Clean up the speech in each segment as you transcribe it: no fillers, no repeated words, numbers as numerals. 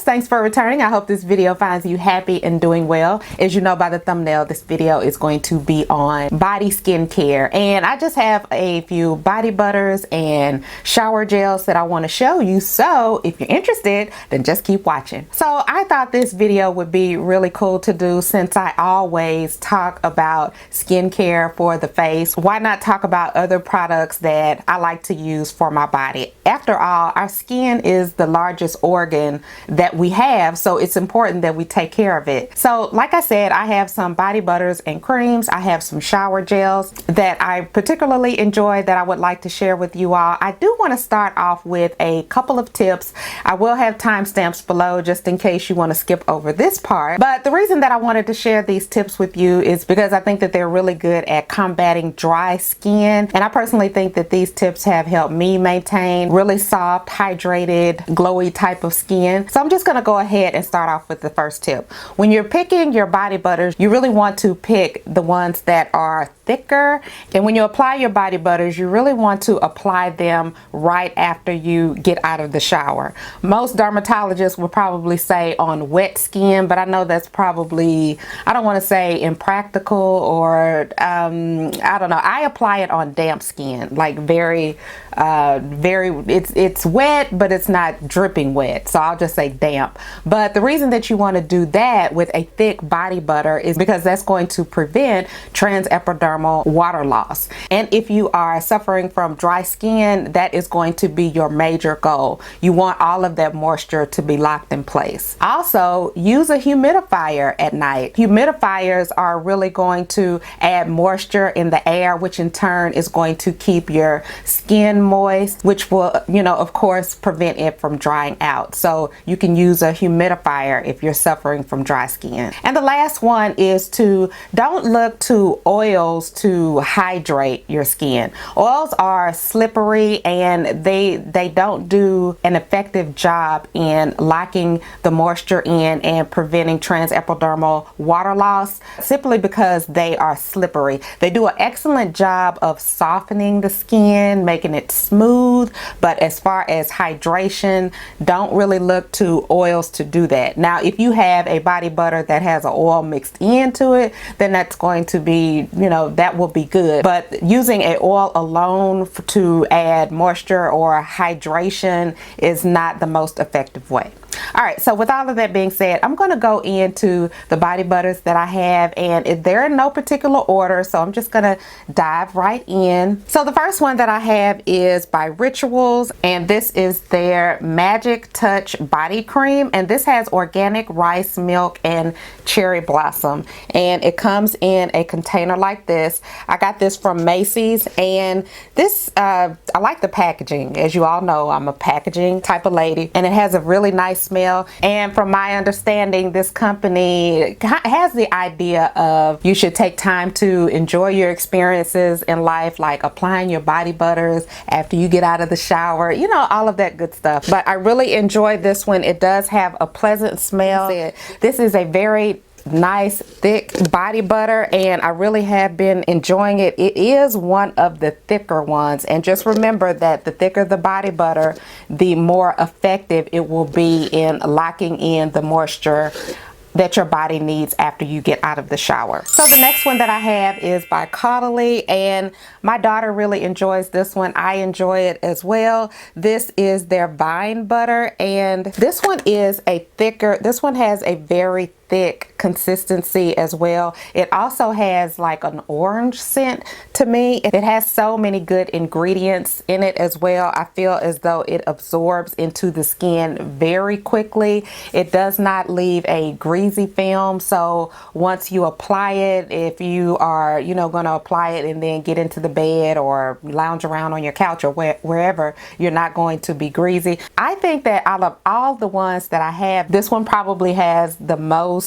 thanks for returning. I hope this video finds you happy and doing well. As you know by the thumbnail, this video is going to be on body skincare, and I just have a few body butters and shower gels that I want to show you. So if you're interested, then just keep watching. So I thought this video would be really cool to do, since I always talk about skincare for the face. Why not talk about other products that I like to use for my body? After all, our skin is the largest organ that we have, so it's important that we take care of it. So like I said, I have some body butters and creams. I have some shower gels that I particularly enjoy that I would like to share with you all. I do want to start off with a couple of tips. I will have timestamps below just in case you want to skip over this part. But the reason that I wanted to share these tips with you is because I think that they're really good at combating dry skin. And I personally think that these tips have helped me maintain really soft, hydrated, glowy type of skin. So I'm just going to go ahead and start off with the first tip. When you're picking your body butters, you really want to pick the ones that are thicker. And when you apply your body butters, you really want to apply them right after you get out of the shower. Most dermatologists will probably say on wet skin, but I know that's probably, I don't want to say impractical, or I don't know. I apply it on damp skin, like very, it's wet, but it's not dripping wet. So I'll just say damp. But the reason that you want to do that with a thick body butter is because that's going to prevent transepidermal water loss. And if you are suffering from dry skin, that is going to be your major goal. You want all of that moisture to be locked in place. Also, use a humidifier at night. Humidifiers are really going to add moisture in the air, which in turn is going to keep your skin moist, which will, of course, prevent it from drying out. So you can use a humidifier if you're suffering from dry skin. And the last one is to don't look to oils to hydrate your skin. Oils are slippery, and they don't do an effective job in locking the moisture in and preventing transepidermal water loss, simply because they are slippery. They do an excellent job of softening the skin, making it smooth, but as far as hydration, don't really look to oils to do that. Now, if you have a body butter that has an oil mixed into it, then that's going to be, that will be good. But using a oil alone to add moisture or hydration is not the most effective way. All right, so with all of that being said, I'm going to go into the body butters that I have, and they're in no particular order, so I'm just going to dive right in. So the first one that I have is by Rituals, and this is their Magic Touch Body Cream, and this has organic rice milk and cherry blossom, and it comes in a container like this. I got this from Macy's, and this, I like the packaging. As you all know, I'm a packaging type of lady, and it has a really nice smell. And from my understanding, this company has the idea of you should take time to enjoy your experiences in life, like applying your body butters after you get out of the shower, all of that good stuff. But I really enjoy this one. It does have a pleasant smell. This is a very nice thick body butter, and I really have been enjoying it. It is one of the thicker ones, and just remember that the thicker the body butter, the more effective it will be in locking in the moisture that your body needs after you get out of the shower. So the next one that I have is by Caudalie, and my daughter really enjoys this one. I enjoy it as well. This is their Vine Butter, and this one is a thicker, this one has a very thick consistency as well. It also has like an orange scent to me. It has so many good ingredients in it as well. I feel as though it absorbs into the skin very quickly. It does not leave a greasy film. So once you apply it, if you are, going to apply it and then get into the bed or lounge around on your couch or wherever, you're not going to be greasy. I think that out of all the ones that I have, this one probably has the most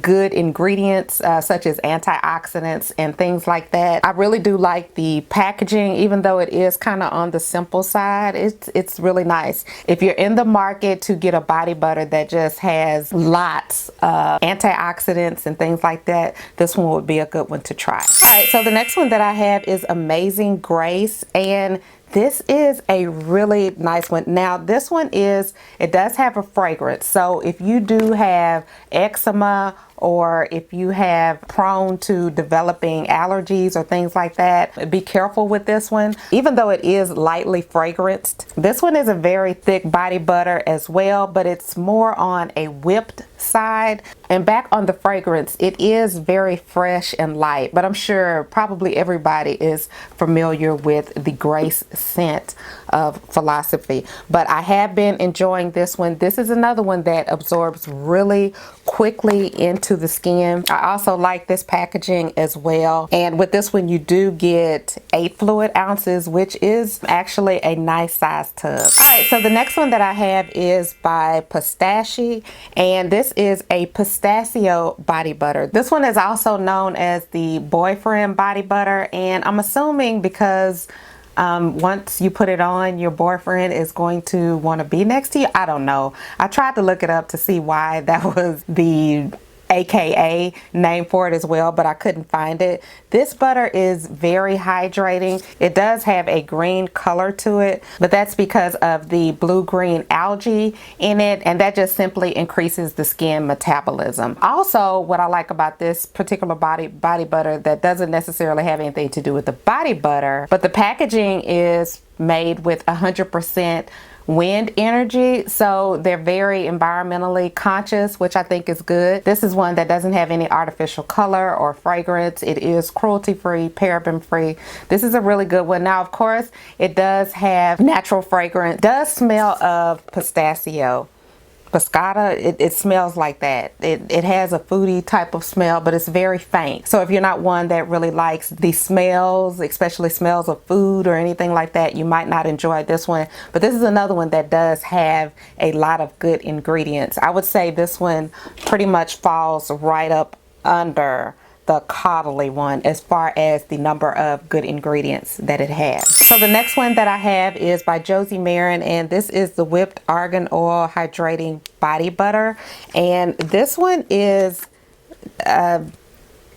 good ingredients, such as antioxidants and things like that. I really do like the packaging, even though it is kind of on the simple side. It's really nice. If you're in the market to get a body butter that just has lots of antioxidants and things like that, this one would be a good one to try. All right, so the next one that I have is Amazing Grace, and This is a really nice one. Now this one it does have a fragrance. So if you do have eczema, or if you have prone to developing allergies or things like that, be careful with this one. Even though it is lightly fragranced, this one is a very thick body butter as well, but it's more on a whipped side. And back on the fragrance, it is very fresh and light, but I'm sure probably everybody is familiar with the Grace scent of Philosophy. But I have been enjoying this one. This is another one that absorbs really quickly into the skin. I also like this packaging as well. And with this one, you do get 8 fluid ounces, which is actually a nice size tub. All right, so the next one that I have is by Pistaché, and this is a Pistachio body butter. This one is also known as the boyfriend body butter, and I'm assuming because once you put it on, your boyfriend is going to want to be next to you. I don't know. I tried to look it up to see why that was the AKA name for it as well, but I couldn't find it. This butter is very hydrating. It does have a green color to it, but that's because of the blue-green algae in it, and that just simply increases the skin metabolism. Also, what I like about this particular body butter that doesn't necessarily have anything to do with the body butter, but the packaging is made with 100% wind energy, so they're very environmentally conscious, which I think is good. This is one that doesn't have any artificial color or fragrance. It is cruelty-free, paraben-free. This is a really good one. Now, of course, it does have natural fragrance. It does smell of pistachio. Pescata, it smells like that. It has a foodie type of smell, but it's very faint. So if you're not one that really likes the smells, especially smells of food or anything like that, you might not enjoy this one. But this is another one that does have a lot of good ingredients. I would say this one pretty much falls right up under the Caudalie one as far as the number of good ingredients that it has. So the next one that I have is by Josie Maran, and this is the Whipped Argan Oil Hydrating Body Butter. And this one is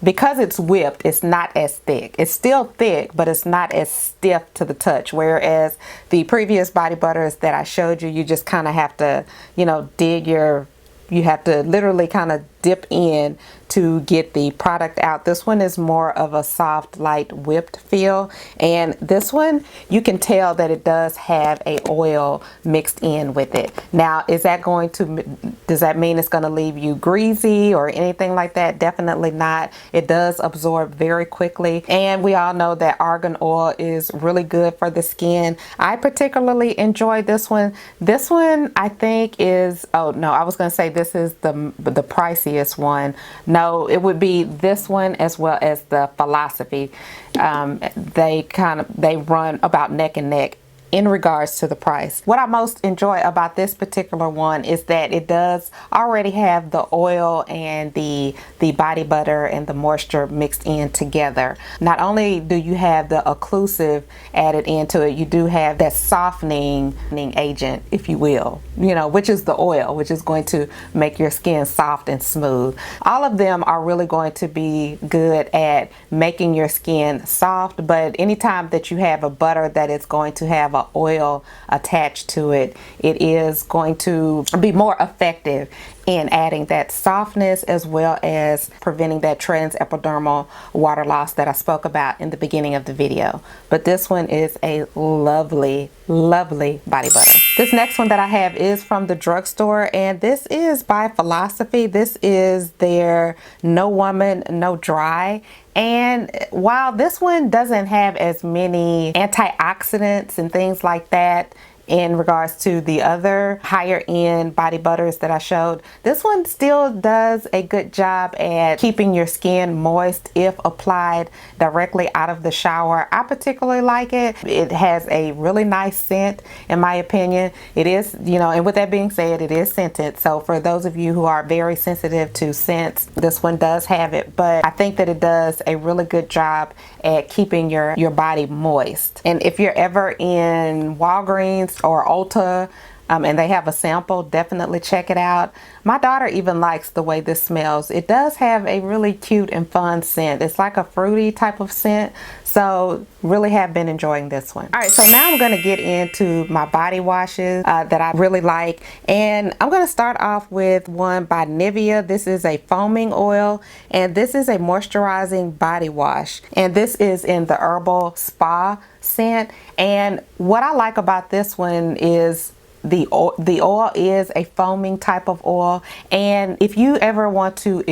because it's whipped, it's not as thick. It's still thick, but it's not as stiff to the touch. Whereas the previous body butters that I showed you, you just kind of have to, you know, you have to literally kind of dip in to get the product out. This one is more of a soft, light whipped feel, and this one you can tell that it does have a oil mixed in with it. Now, does that mean it's going to leave you greasy or anything like that? Definitely not. It does absorb very quickly, and we all know that argan oil is really good for the skin. I particularly enjoy this one. This one I think is, oh no, I was going to say this is the priciest one. No, it would be this one as well as the Philosophy. They run about neck and neck in regards to the price. What I most enjoy about this particular one is that it does already have the oil and the body butter and the moisture mixed in together. Not only do you have the occlusive added into it, you do have that softening agent, if you will, you know, which is the oil, which is going to make your skin soft and smooth. All of them are really going to be good at making your skin soft, but anytime that you have a butter that is going to have a oil attached to it, it is going to be more effective in adding that softness as well as preventing that transepidermal water loss that I spoke about in the beginning of the video. But this one is a lovely, lovely body butter. This next one that I have is from the drugstore, and this is by Philosophy. This is their No Woman, No Dry. And while this one doesn't have as many antioxidants and things like that in regards to the other higher end body butters that I showed, this one still does a good job at keeping your skin moist if applied directly out of the shower. I particularly like it. It has a really nice scent, in my opinion. It is, you know, and with that being said, it is scented. So for those of you who are very sensitive to scents, this one does have it. But I think that it does a really good job at keeping your body moist. And if you're ever in Walgreens or Ulta, and they have a sample. Definitely check it out. My daughter even likes the way this smells. It does have a really cute and fun scent. It's like a fruity type of scent, so really have been enjoying this one. All right, so now I'm going to get into my body washes that I really like, and I'm going to start off with one by Nivea. This is a foaming oil, and this is a moisturizing body wash, and this is in the herbal spa scent. And what I like about this one is the oil is a foaming type of oil, and if you ever want to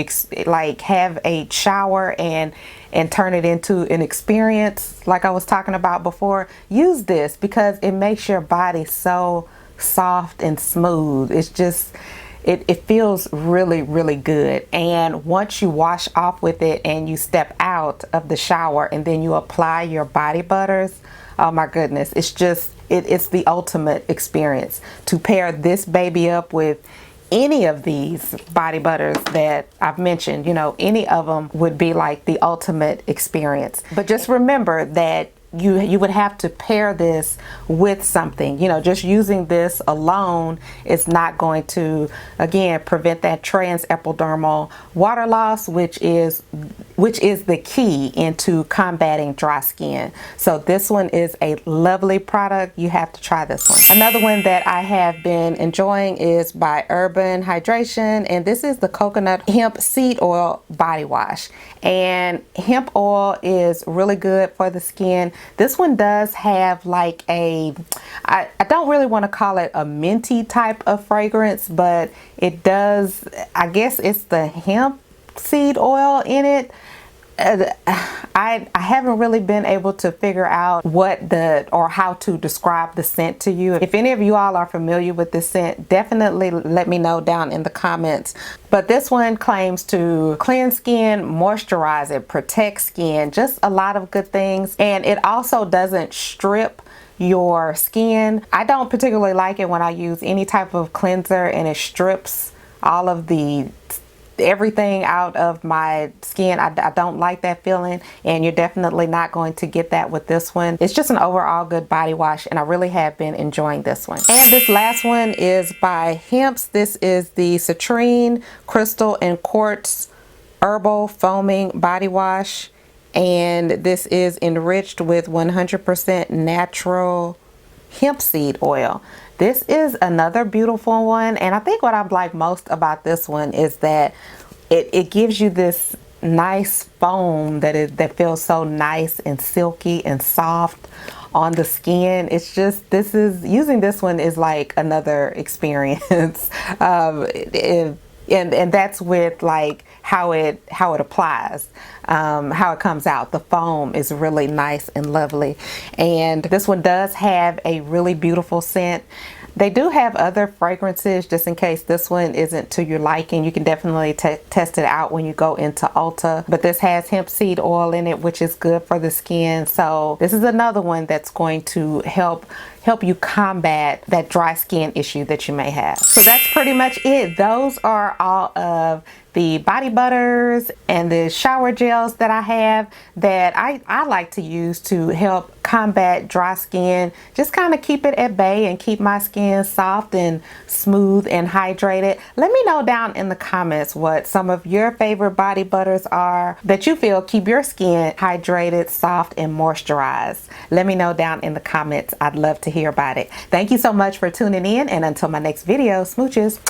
like have a shower and turn it into an experience like I was talking about before, use this because it makes your body so soft and smooth. It's just it feels really, really good. And once you wash off with it and you step out of the shower and then you apply your body butters, oh my goodness, it's just it's the ultimate experience. To pair this baby up with any of these body butters that I've mentioned, you know, any of them would be like the ultimate experience. But just remember that you would have to pair this with something. You know, just using this alone is not going to, again, prevent that transepidermal water loss, which is the key into combating dry skin. So this one is a lovely product. You have to try this one. Another one that I have been enjoying is by Urban Hydration, and this is the coconut hemp seed oil body wash. And hemp oil is really good for the skin. This one does have like I don't really want to call it a minty type of fragrance, but it does, I guess it's the hemp seed oil in it. I haven't really been able to figure out or how to describe the scent to you. If any of you all are familiar with this scent, definitely let me know down in the comments. But this one claims to cleanse skin, moisturize it, protect skin, just a lot of good things. And it also doesn't strip your skin. I don't particularly like it when I use any type of cleanser and it strips all of everything out of my skin. I don't like that feeling, and you're definitely not going to get that with this one. It's just an overall good body wash, and I really have been enjoying this one. And this last one is by Hemp's. This is the Citrine Crystal and Quartz Herbal Foaming Body Wash, and this is enriched with 100% natural hemp seed oil. This is another beautiful one, and I think what I like most about this one is that it gives you this nice foam that feels so nice and silky and soft on the skin. It's just, using this one is like another experience. And that's with like how it applies, how it comes out. The foam is really nice and lovely, and this one does have a really beautiful scent. They do have other fragrances, just in case this one isn't to your liking. You can definitely test it out when you go into Ulta. But this has hemp seed oil in it, which is good for the skin. So this is another one that's going to help you combat that dry skin issue that you may have. So that's pretty much it. Those are all of the body butters and the shower gels that I have that I like to use to help combat dry skin. Just kind of keep it at bay and keep my skin soft and smooth and hydrated. Let me know down in the comments what some of your favorite body butters are that you feel keep your skin hydrated, soft, and moisturized. Let me know down in the comments. I'd love to hear about it. Thank you so much for tuning in, and until my next video, smooches.